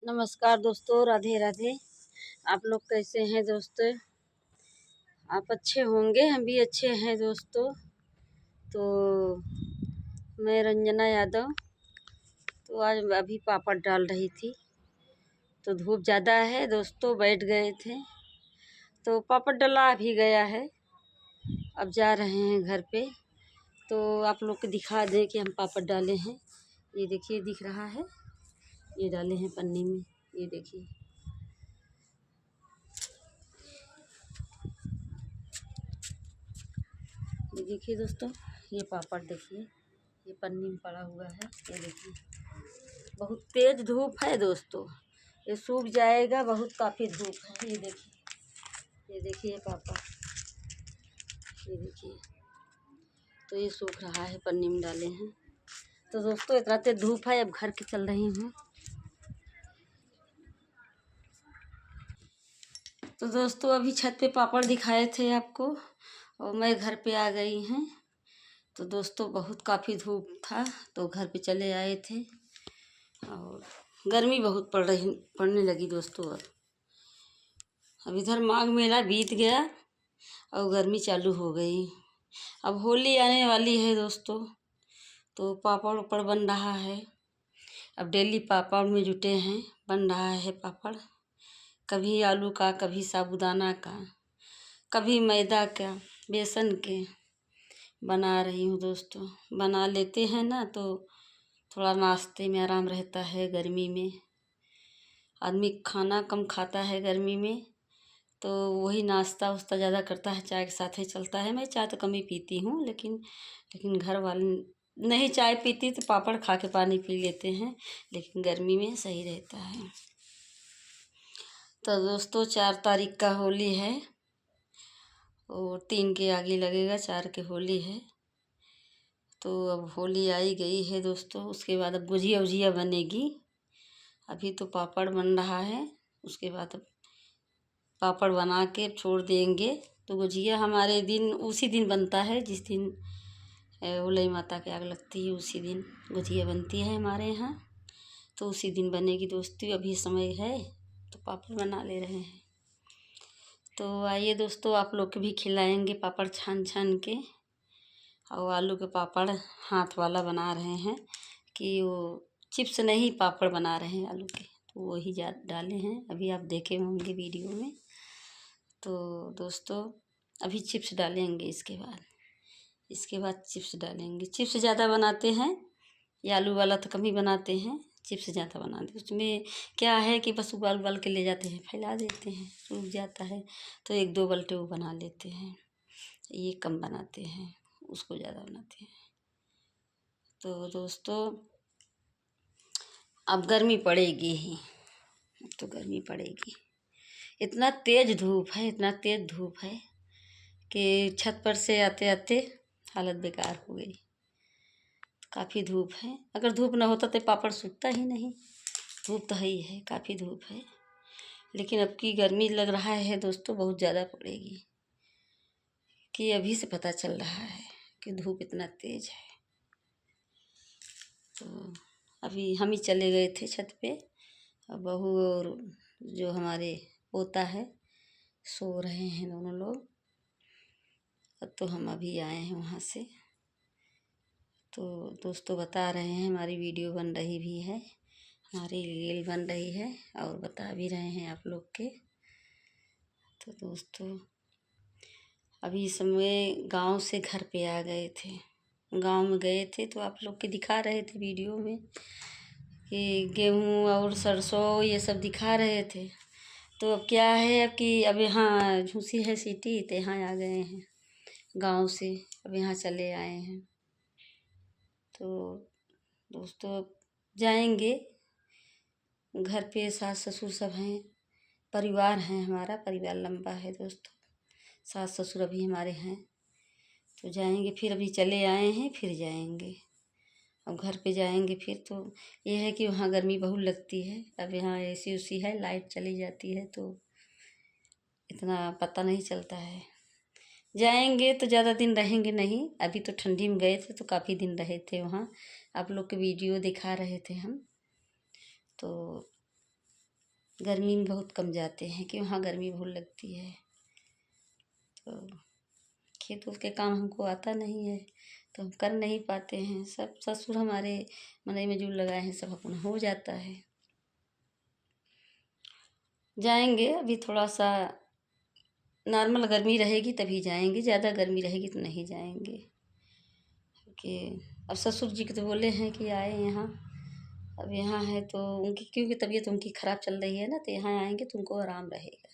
नमस्कार दोस्तों, राधे राधे। आप लोग कैसे हैं दोस्तों? आप अच्छे होंगे, हम भी अच्छे हैं दोस्तों। तो मैं रंजना यादव। तो आज अभी पापड़ डाल रही थी, तो धूप ज़्यादा है दोस्तों, बैठ गए थे तो पापड़ डला भी गया है। अब जा रहे हैं घर पे, तो आप लोग को दिखा दें कि हम पापड़ डाले हैं। ये देखिए, दिख रहा है, ये डाले हैं पन्नी में, ये देखिए। ये देखिए दोस्तों, ये पापड़ देखिए, ये पन्नी में पड़ा हुआ है। ये देखिए, बहुत तेज धूप है दोस्तों, ये सूख जाएगा, बहुत काफ़ी धूप है। ये देखिए पापड़, ये देखिए, तो ये सूख रहा है, पन्नी में डाले हैं। तो दोस्तों, इतना तेज धूप है, अब घर के चल रही हूँ। तो दोस्तों, अभी छत पे पापड़ दिखाए थे आपको, और मैं घर पे आ गई हूँ। तो दोस्तों, बहुत काफ़ी धूप था, तो घर पे चले आए थे, और गर्मी बहुत पड़ने लगी दोस्तों। अब इधर माघ मेला बीत गया और गर्मी चालू हो गई। अब होली आने वाली है दोस्तों, तो पापड़ उपड़ बन रहा है। अब डेली पापड़ में जुटे हैं, बन रहा है पापड़। कभी आलू का, कभी साबूदाना का, कभी मैदा का, बेसन के बना रही हूँ दोस्तों। बना लेते हैं ना, तो थोड़ा नाश्ते में आराम रहता है। गर्मी में आदमी खाना कम खाता है गर्मी में, तो वही नाश्ता उस्ता ज़्यादा करता है, चाय के साथ ही चलता है। मैं चाय तो कम ही पीती हूँ, लेकिन घर वाले नहीं चाय पीती तो पापड़ खा के पानी पी लेते हैं, लेकिन गर्मी में सही रहता है। तो दोस्तों, 4 तारीख का होली है, और 3 के आगे लगेगा, 4 के होली है। तो अब होली आई गई है दोस्तों, उसके बाद अब गुजिया उजिया बनेगी। अभी तो पापड़ बन रहा है, उसके बाद अब पापड़ बना के छोड़ देंगे। तो गुजिया हमारे दिन उसी दिन बनता है जिस दिन उलई माता की आग लगती है, उसी दिन गुजिया बनती है हमारे यहाँ। तो उसी दिन बनेगी दोस्तों। अभी समय है तो पापड़ बना ले रहे हैं। तो आइए दोस्तों, आप लोग के भी खिलाएंगे पापड़ छान छान के। और आलू के पापड़ हाथ वाला बना रहे हैं, कि वो चिप्स नहीं, पापड़ बना रहे हैं आलू के, तो वही डाले हैं। अभी आप देखे होंगे वीडियो में। तो दोस्तों, अभी चिप्स डालेंगे, इसके बाद चिप्स डालेंगे। चिप्स ज़्यादा बनाते हैं, ये आलू वाला तो कम ही बनाते हैं, चिप्स ज़्यादा बनाते हैं। उसमें क्या है कि बस उबाल उबाल के ले जाते हैं, फैला देते हैं, सूख जाता है, तो 1-2 बल्टे वो बना लेते हैं। ये कम बनाते हैं, उसको ज़्यादा बनाते हैं। तो दोस्तों, अब गर्मी पड़ेगी ही, अब तो गर्मी पड़ेगी। इतना तेज़ धूप है, इतना तेज़ धूप है कि छत पर से आते आते हालत बेकार हो गई। काफ़ी धूप है, अगर धूप ना होता तो पापड़ सूखता ही नहीं। धूप तो है ही है, काफ़ी धूप है, लेकिन अब की गर्मी लग रहा है दोस्तों बहुत ज़्यादा पड़ेगी, कि अभी से पता चल रहा है कि धूप इतना तेज़ है। तो अभी हम ही चले गए थे छत पे, और बहू और जो हमारे पोता है सो रहे हैं दोनों लोग। अब तो हम अभी आए हैं वहाँ से। तो दोस्तों, बता रहे हैं, हमारी वीडियो बन रही भी है, हमारी रील बन रही है, और बता भी रहे हैं आप लोग के। तो दोस्तों, अभी समय गांव से घर पे आ गए थे। गांव में गए थे तो आप लोग के दिखा रहे थे वीडियो में कि गेहूं और सरसों ये सब दिखा रहे थे। तो अब क्या है कि अब यहाँ झूसी है सिटी, तो यहाँ आ गए हैं गांव से, अब यहाँ चले आए हैं। तो दोस्तों, अब जाएंगे घर पे, सास ससुर सब हैं, परिवार है, हमारा परिवार लंबा है दोस्तों। सास ससुर अभी हमारे हैं, तो जाएंगे फिर। अभी चले आए हैं, फिर जाएंगे। अब घर पे जाएंगे फिर, तो ये है कि वहाँ गर्मी बहुत लगती है। अब यहाँ एसी उसी है, लाइट चली जाती है, तो इतना पता नहीं चलता है। जाएंगे तो ज़्यादा दिन रहेंगे नहीं। अभी तो ठंडी में गए थे तो काफ़ी दिन रहे थे वहाँ, आप लोग के वीडियो दिखा रहे थे हम। तो गर्मी में बहुत कम जाते हैं कि वहाँ गर्मी बहुत लगती है। तो खेत के काम हमको आता नहीं है तो हम कर नहीं पाते हैं। सब ससुर हमारे मनई मजूर लगाए हैं, सब अपना हो जाता है। जाएंगे अभी थोड़ा सा नॉर्मल गर्मी रहेगी तभी जाएंगे, ज़्यादा गर्मी रहेगी तो नहीं जाएंगे। कि अब ससुर जी के तो बोले हैं कि आए यहाँ, अब यहाँ है तो उनकी क्योंकि तबीयत उनकी ख़राब चल रही है ना, तो यहाँ आएंगे तो उनको आराम रहेगा।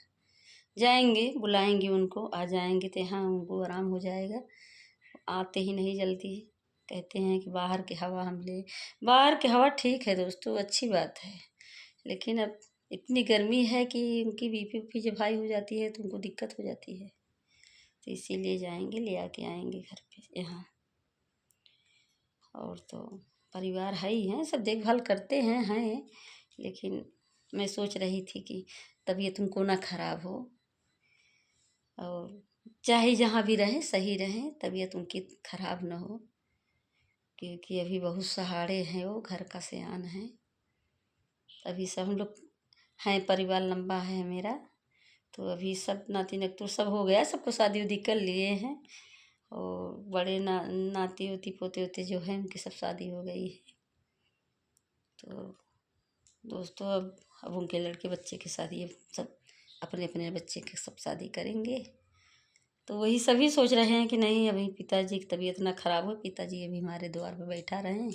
जाएंगे बुलाएंगे उनको, आ जाएंगे तो यहाँ उनको आराम हो जाएगा। आते ही नहीं जल्दी, कहते हैं कि बाहर की हवा हम ले। बाहर की हवा ठीक है दोस्तों, अच्छी बात है, लेकिन अब इतनी गर्मी है कि उनकी बीपी उपी जब हाई हो जाती है तो उनको दिक्कत हो जाती है। तो इसीलिए जाएंगे, ले आके आएंगे घर पे यहाँ। और तो परिवार है ही हैं, सब देखभाल करते हैं। लेकिन मैं सोच रही थी कि तबीयत उनको ना खराब हो, और चाहे जहाँ भी रहें सही रहें, तबीयत उनकी खराब ना हो, क्योंकि अभी बहुत सहारे हैं, वो घर का सियान है। अभी सब हम लोग हैं, परिवार लंबा है मेरा, तो अभी सब नाती नतू सब हो गया, सबको शादी उदी कर लिए हैं। और बड़े नाती उती पोते उते जो हैं उनकी सब शादी हो गई है। तो दोस्तों अब उनके लड़के बच्चे की शादी, अब सब अपने अपने बच्चे की सब शादी करेंगे। तो वही सभी सोच रहे हैं कि नहीं अभी पिताजी की तबीयत ना खराब हो, पिताजी अभी हमारे द्वार पे बैठा रहें,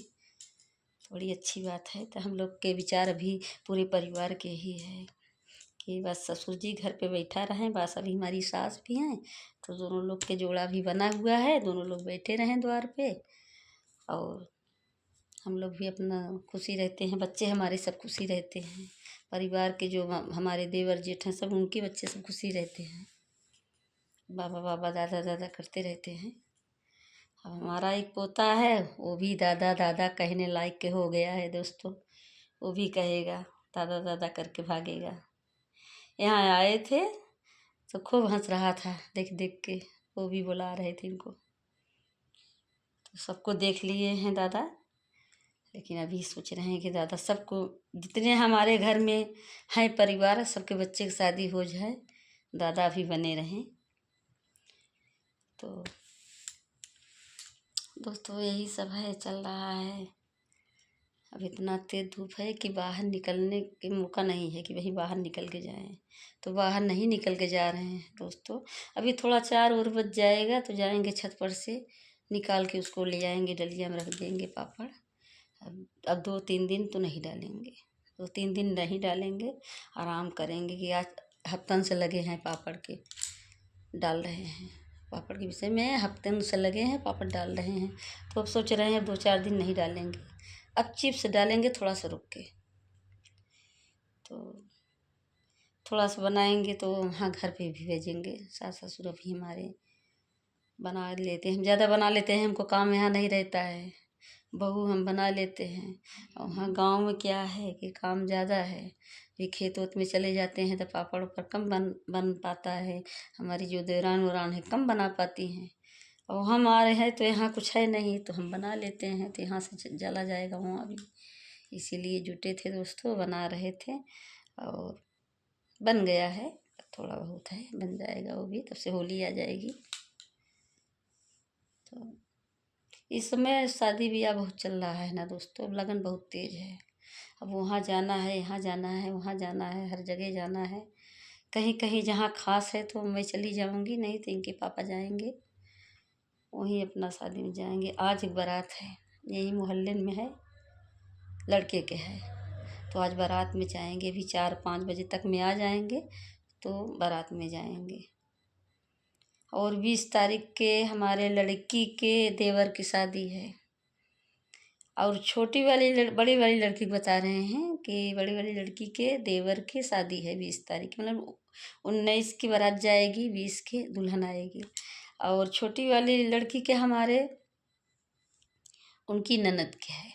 बड़ी अच्छी बात है। तो हम लोग के विचार अभी पूरे परिवार के ही है कि बस ससुर जी घर पे बैठा रहें, बस अभी हमारी सास भी हैं तो दोनों लोग के जोड़ा भी बना हुआ है, दोनों लोग बैठे रहें द्वार पे, और हम लोग भी अपना खुशी रहते हैं, बच्चे हमारे सब खुशी रहते हैं। परिवार के जो हमारे देवर जेठ हैं सब, उनके बच्चे सब खुशी रहते हैं, बाबा बाबा दादा दादा करते रहते हैं। अब हमारा एक पोता है, वो भी दादा दादा कहने लायक के हो गया है दोस्तों, वो भी कहेगा दादा दादा करके भागेगा। यहाँ आए थे तो खूब हंस रहा था देख देख के, वो भी बुला रहे थे इनको, तो सबको देख लिए हैं दादा। लेकिन अभी सोच रहे हैं कि दादा सबको, जितने हमारे घर में हैं परिवार, सबके बच्चे की शादी हो जाए, दादा भी बने रहें। तो दोस्तों यही सब है, चल रहा है। अब इतना तेज धूप है कि बाहर निकलने के मौका नहीं है कि वहीं बाहर निकल के जाएं, तो बाहर नहीं निकल के जा रहे हैं दोस्तों। अभी थोड़ा 4 और बज जाएगा तो जाएंगे छत पर से निकाल के उसको ले आएंगे, डलिया में रख देंगे पापड़। अब 2-3 दिन तो नहीं डालेंगे, 2-3 दिन नहीं डालेंगे, आराम करेंगे कि आज हफ्तन से लगे हैं पापड़ के डाल रहे हैं, पापड़ के विषय में हफ्तन से लगे हैं पापड़ डाल रहे हैं। तो अब सोच रहे हैं 2-4 दिन नहीं डालेंगे, अब चिप्स डालेंगे थोड़ा सा रुक के। तो थोड़ा सा बनाएंगे तो वहाँ घर पे भी भेजेंगे, सास ससुर भी हमारे बना लेते हैं, हम ज़्यादा बना लेते हैं, हमको काम यहाँ नहीं रहता है, बहू हम बना लेते हैं। और वहाँ गाँव में क्या है कि काम ज़्यादा है, ये खेत वेत में चले जाते हैं तो पापड़ ऊपड़ कम बन पाता है, हमारी जो देवरान वरान है कम बना पाती हैं। और हम आ रहे हैं तो यहाँ कुछ है नहीं तो हम बना लेते हैं, तो यहाँ से जला जाएगा वहाँ भी, इसीलिए जुटे थे दोस्तों, बना रहे थे और बन गया है, थोड़ा बहुत है, बन जाएगा वो भी, तब से होली आ जाएगी। तो इस समय शादी ब्याह बहुत चल रहा है ना दोस्तों, अब लगन बहुत तेज है। अब वहाँ जाना है, यहाँ जाना है, वहाँ जाना है, हर जगह जाना है। कहीं कहीं जहाँ खास है तो मैं चली जाऊँगी, नहीं तो इनके पापा जाएंगे, वहीं अपना शादी में जाएंगे। आज एक बारात है, यही मोहल्ले में है, लड़के के है, तो आज बारात में जाएंगे, अभी 4-5 बजे तक में आ जाएंगे तो बारात में जाएंगे। और 20 तारीख के हमारे लड़की के देवर की शादी है। और छोटी वाली बड़ी वाली लड़की बता रहे हैं कि बड़ी वाली लड़की के देवर की शादी है 20 तारीख, मतलब 19 की बारात जाएगी, 20 की दुल्हन आएगी। और छोटी वाली लड़की के हमारे उनकी ननद के है,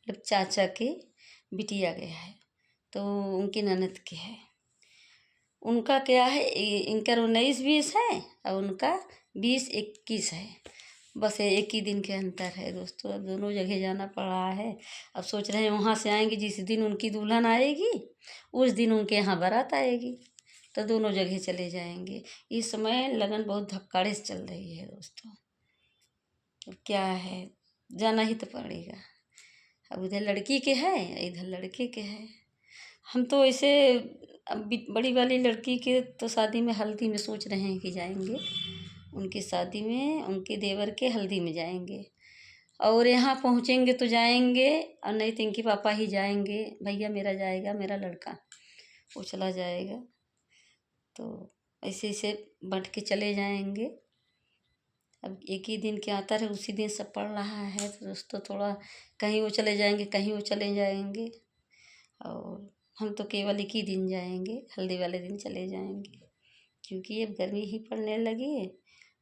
मतलब चाचा के बिटिया गया है, तो उनकी ननद के है। उनका क्या है, इनका 19-20 है और उनका 20-21 है। बस एक ही दिन के अंतर है दोस्तों। अब दोनों जगह जाना पड़ रहा है। अब सोच रहे हैं वहाँ से आएंगे जिस दिन उनकी दुल्हन आएगी उस दिन उनके यहाँ बारात आएगी, तो दोनों जगह चले जाएंगे। इस समय लगन बहुत धक्काड़े से चल रही है दोस्तों। अब क्या है, जाना ही तो पड़ेगा। अब उधर लड़की के है इधर लड़के के है। हम तो ऐसे अब बड़ी वाली लड़की के तो शादी में हल्दी में सोच रहे हैं कि जाएंगे, उनकी शादी में उनके देवर के हल्दी में जाएंगे। और यहाँ पहुँचेंगे तो जाएंगे, और नहीं तो इनके पापा ही जाएंगे, भैया मेरा जाएगा, मेरा लड़का वो चला जाएगा। तो ऐसे ऐसे बंट के चले जाएंगे। अब एक ही दिन के आता है, उसी दिन सब पड़ रहा है तो दोस्तों थोड़ा कहीं वो चले जाएंगे, कहीं वो चले जाएंगे। और हम तो केवल एक ही दिन जाएंगे, हल्दी वाले दिन चले जाएंगे, क्योंकि अब गर्मी ही पड़ने लगी है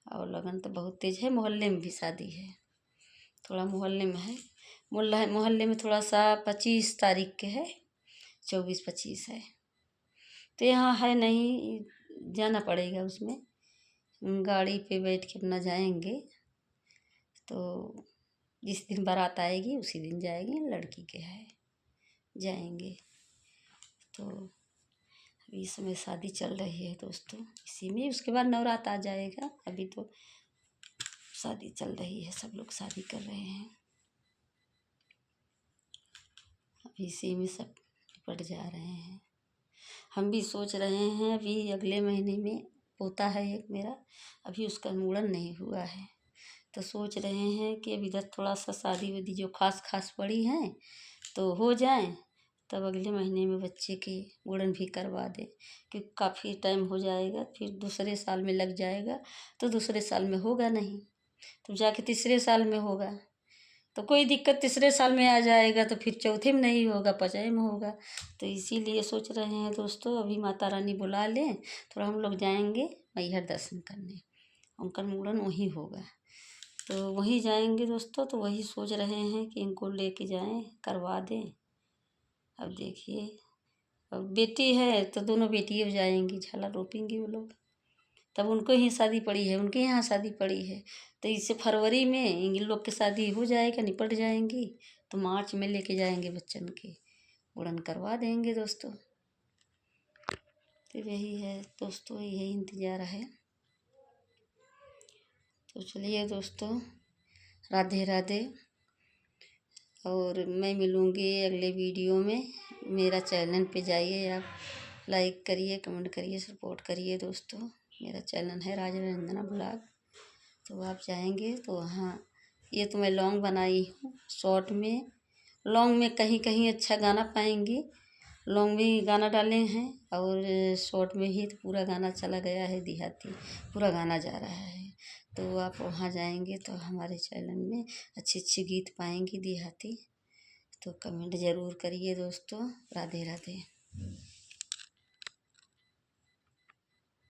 और लगन तो बहुत तेज है। मोहल्ले में भी शादी है, थोड़ा मोहल्ले में है। मोहल्ले में थोड़ा सा 25 तारीख के है, 24-25 है। तो यहाँ है नहीं, जाना पड़ेगा उसमें। गाड़ी पे बैठ के अपना जाएंगे, तो जिस दिन बारात आएगी उसी दिन जाएंगे, लड़की के है जाएंगे। तो अभी इस समय शादी चल रही है दोस्तों, इसी में उसके बाद नवरात्र आ जाएगा। अभी तो शादी चल रही है, सब लोग शादी कर रहे हैं, अभी इसी में सब निपट जा रहे हैं। हम भी सोच रहे हैं, अभी अगले महीने में पोता है एक मेरा, अभी उसका मुंडन नहीं हुआ है, तो सोच रहे हैं कि अभी इधर थोड़ा सा शादी वादी जो खास पड़ी हैं तो हो जाए, तब अगले महीने में बच्चे के मुंडन भी करवा दें, क्योंकि काफ़ी टाइम हो जाएगा, फिर दूसरे साल में लग जाएगा तो दूसरे साल में होगा नहीं, तो जाके तीसरे साल में होगा। तो कोई दिक्कत तीसरे साल में आ जाएगा तो फिर चौथे में नहीं होगा, पाँचवें में होगा। तो इसीलिए सोच रहे हैं दोस्तों, अभी माता रानी बुला लें, थोड़ा हम लोग जाएंगे मैहर दर्शन करने, उनका मुंडन वहीं होगा, तो वहीं जाएंगे दोस्तों। तो वही सोच रहे हैं कि इनको लेके जाएं, करवा दें। अब देखिए, अब बेटी है तो दोनों बेटियाँ जाएंगी, झाला रोपेंगी वो लोग, तब उनको ही शादी पड़ी है, उनके यहाँ शादी पड़ी है। तो इससे फरवरी में इन लोग की शादी हो जाएगा, निपट जाएंगी, तो मार्च में लेके जाएंगे बच्चन के मुंडन करवा देंगे दोस्तों। तो यही है दोस्तों, यही इंतज़ार है। तो चलिए दोस्तों, राधे राधे। और मैं मिलूँगी अगले वीडियो में। मेरा चैनल पे जाइए, आप लाइक करिए, कमेंट करिए, सपोर्ट करिए दोस्तों। मेरा चैनल है राज रंजना ब्लॉग, तो आप जाएंगे तो वहाँ, ये तो मैं लॉन्ग बनाई हूँ, शॉर्ट में लॉन्ग में कहीं कहीं अच्छा गाना पाएंगी, लॉन्ग में गाना डाले हैं, और शॉर्ट में ही तो पूरा गाना चला गया है, देहाती पूरा गाना जा रहा है। तो आप वहाँ जाएंगे तो हमारे चैनल में अच्छे अच्छे गीत पाएंगी देहाती। तो कमेंट ज़रूर करिए दोस्तों। राधे राधे।